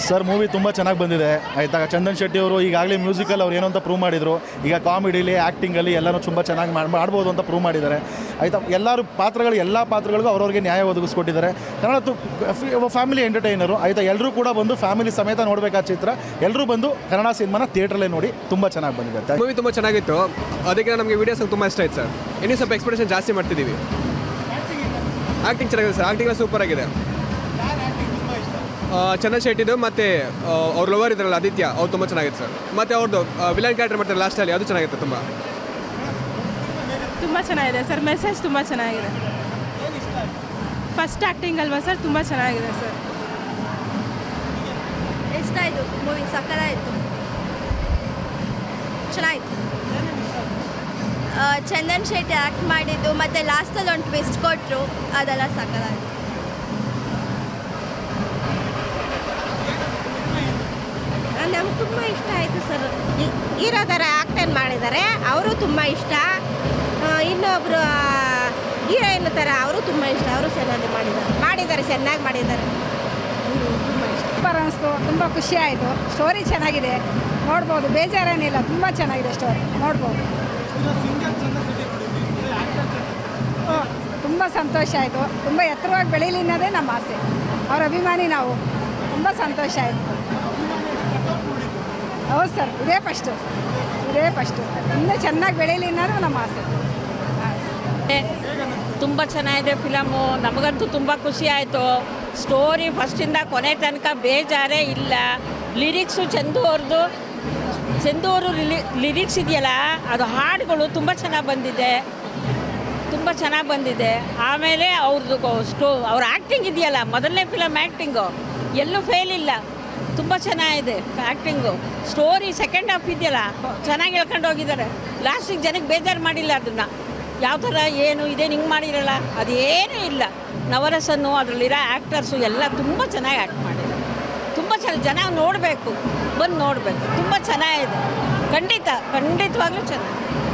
Sir movie ತುಂಬ ಚೆನ್ನಾಗಿ ಬಂದಿದೆ ಆಯಿತಾ. ಚಂದನ್ ಶೆಟ್ಟಿ ಅವರು ಈಗಾಗಲೇ ಮ್ಯೂಸಿಕಲ್ ಅವ್ರು ಏನೋ ಅಂತ ಪ್ರೂವ್ ಮಾಡಿದರು. ಈಗ ಕಾಮಿಡಿಲಿ ಆ್ಯಕ್ಟಿಂಗಲ್ಲಿ ಎಲ್ಲನೂ ತುಂಬ ಚೆನ್ನಾಗಿ ಮಾಡ್ಬೋದು ಅಂತ ಪ್ರೂವ್ ಮಾಡಿದ್ದಾರೆ ಆಯಿತಾ. ಎಲ್ಲ ಪಾತ್ರಗಳಿಗೂ ಅವ್ರವ್ರಿಗೆ ನ್ಯಾಯ ಒದಗಿಸ್ಕೊಟ್ಟಿದ್ದಾರೆ. ಕನ್ನಡ ಫ್ಯಾಮಿಲಿ ಎಂಟರ್ಟೈನರು ಆಯಿತಾ. ಎಲ್ಲರೂ ಕೂಡ ಬಂದು ಫ್ಯಾಮಿಲಿ ಸಮೇತ ನೋಡಬೇಕಾದ ಚಿತ್ರ. ಎಲ್ಲರೂ ಬಂದು ಕನ್ನಡ ಸಿನಿಮಾನ ಥಿಯೇಟ್ರಲ್ಲೇ ನೋಡಿ. ತುಂಬ ಚೆನ್ನಾಗಿ ಬಂದಿದೆ. ಮೂವಿ ತುಂಬ ಚೆನ್ನಾಗಿತ್ತು. ಅದಕ್ಕೆ ನಮಗೆ ವೀಡಿಯೋಸ್ ತುಂಬ ಇಷ್ಟ ಆಯ್ತು ಸರ್. ಇನ್ನೂ ಸ್ವಲ್ಪ ಎಕ್ಸ್ಪೆಕ್ಟೇಷನ್ ಜಾಸ್ತಿ ಮಾಡ್ತಿದ್ದೀವಿ. ಆ್ಯಕ್ಟಿಂಗ್ ಚೆನ್ನಾಗಿದೆ ಸರ್. ಆ್ಯಕ್ಟಿಂಗ್ ಸೂಪರ್ ಆಗಿದೆ. ಚಂದನ್ ಶೆಟ್ಟಿದು ಮತ್ತು ಅವ್ರ ಲವರ್ ಇದ್ರಲ್ಲ ಆದಿತ್ಯ, ಅವ್ರು ತುಂಬ ಚೆನ್ನಾಗಿದೆ ಸರ್. ಮತ್ತು ಅವ್ರದ್ದು ವಿಲನ್ ಕ್ಯಾರೆಕ್ಟರ್ ಮಾಡ್ತಾರೆ ಲಾಸ್ಟಲ್ಲಿ, ಅದು ಚೆನ್ನಾಗಿತ್ತು. ತುಂಬ ಚೆನ್ನಾಗಿದೆ ಸರ್. ಮೆಸೇಜ್ ತುಂಬ ಚೆನ್ನಾಗಿದೆ. ಫಸ್ಟ್ ಆ್ಯಕ್ಟಿಂಗ್ ಅಲ್ವಾ ಸರ್, ತುಂಬ ಚೆನ್ನಾಗಿದೆ ಸರ್. ಇಷ್ಟ ಆಯಿತು ಮೂವಿ, ಸಕ್ಕತ್ತಾಯಿತು, ಚೆನ್ನಾಗಿತ್ತು. ಚಂದನ್ ಶೆಟ್ಟಿ ಆ್ಯಕ್ಟ್ ಮಾಡಿದ್ದು ಮತ್ತು ಲಾಸ್ಟಲ್ಲಿ ಒಂದು ಟ್ವಿಸ್ಟ್ ಕೊಟ್ಟರು, ಅದೆಲ್ಲ ಸಕ್ಕತ್ತಾಯಿತು. ನಮ್ಗೆ ತುಂಬ ಇಷ್ಟ ಆಯಿತು ಸರ್. ಹೀರೋ ಥರ ಆ್ಯಕ್ಟನ್ ಮಾಡಿದ್ದಾರೆ, ಅವರು ತುಂಬ ಇಷ್ಟ. ಇನ್ನೊಬ್ಬರು ಹೀರೋಯಿನ್ ಥರ ಅವರು ತುಂಬ ಇಷ್ಟ, ಅವರು ಚೆನ್ನಾಗಿ ಚೆನ್ನಾಗಿ ಮಾಡಿದ್ದಾರೆ. ತುಂಬ ಇಷ್ಟ. ಸೂಪರ್ ಅನಿಸ್ತು, ತುಂಬ ಖುಷಿ ಆಯಿತು. ಸ್ಟೋರಿ ಚೆನ್ನಾಗಿದೆ, ನೋಡ್ಬೋದು, ಬೇಜಾರೇನಿಲ್ಲ. ತುಂಬ ಚೆನ್ನಾಗಿದೆ ಸ್ಟೋರಿ, ನೋಡ್ಬೋದು. ತುಂಬ ಸಂತೋಷ ಆಯಿತು. ತುಂಬ ಎತ್ತರವಾಗಿ ಬೆಳೀಲಿ ಅನ್ನೋದೇ ನಮ್ಮ ಆಸೆ. ಅವ್ರ ಅಭಿಮಾನಿ ನಾವು. ತುಂಬ ಸಂತೋಷ ಆಯಿತು. ಹೌದು ಸರ್, ಇದೇ ಫಸ್ಟು. ಇನ್ನೂ ಚೆನ್ನಾಗಿ ಬೆಳೀಲಿ ಅನ್ನೋದು ನಮ್ಮ ಆಸೆ. ತುಂಬ ಚೆನ್ನಾಗಿದೆ ಫಿಲಮು. ನಮಗಂತೂ ತುಂಬ ಖುಷಿ ಆಯಿತು. ಸ್ಟೋರಿ ಫಸ್ಟಿಂದ ಕೊನೆ ತನಕ ಬೇಜಾರೇ ಇಲ್ಲ. ಲಿರಿಕ್ಸು ಚಂದು ಅವರು ಲಿರಿಕ್ಸ್ ಇದೆಯಲ್ಲ, ಅದು ಹಾಡುಗಳು ತುಂಬ ಚೆನ್ನಾಗಿ ಬಂದಿದೆ. ಆಮೇಲೆ ಅವ್ರದ್ದು ಅವ್ರ ಆ್ಯಕ್ಟಿಂಗ್ ಇದೆಯಲ್ಲ, ಮೊದಲನೇ ಫಿಲಮ್ ಆ್ಯಕ್ಟಿಂಗು ಎಲ್ಲೂ ಫೇಲ್ ಇಲ್ಲ. ತುಂಬ ಚೆನ್ನಾಗಿದೆ ಆ್ಯಕ್ಟಿಂಗು. ಸ್ಟೋರಿ ಸೆಕೆಂಡ್ ಹಾಫ್ ಇದೆಯಲ್ಲ, ಚೆನ್ನಾಗಿ ಹೇಳ್ಕೊಂಡು ಹೋಗಿದ್ದಾರೆ. ಲಾಸ್ಟಿಗೆ ಜನಕ್ಕೆ ಬೇಜಾರು ಮಾಡಿಲ್ಲ. ಅದನ್ನು ಯಾವ ಥರ ಏನು ಇದೇನು ಹಿಂಗೆ ಮಾಡಿರಲ್ಲ, ಅದೇನೂ ಇಲ್ಲ. ನವರಸನ್ನು ಅದರಲ್ಲಿರೋ ಆ್ಯಕ್ಟರ್ಸು ಎಲ್ಲ ತುಂಬ ಚೆನ್ನಾಗಿ ಆ್ಯಕ್ಟ್ ಮಾಡಿದ್ದಾರೆ. ತುಂಬ ಚೆನ್ನಾಗಿ ಜನ ನೋಡಬೇಕು, ಬಂದು ನೋಡಬೇಕು. ತುಂಬ ಚೆನ್ನಾಗಿದೆ. ಖಂಡಿತವಾಗ್ಲೂ ಚೆನ್ನಾಗಿದೆ.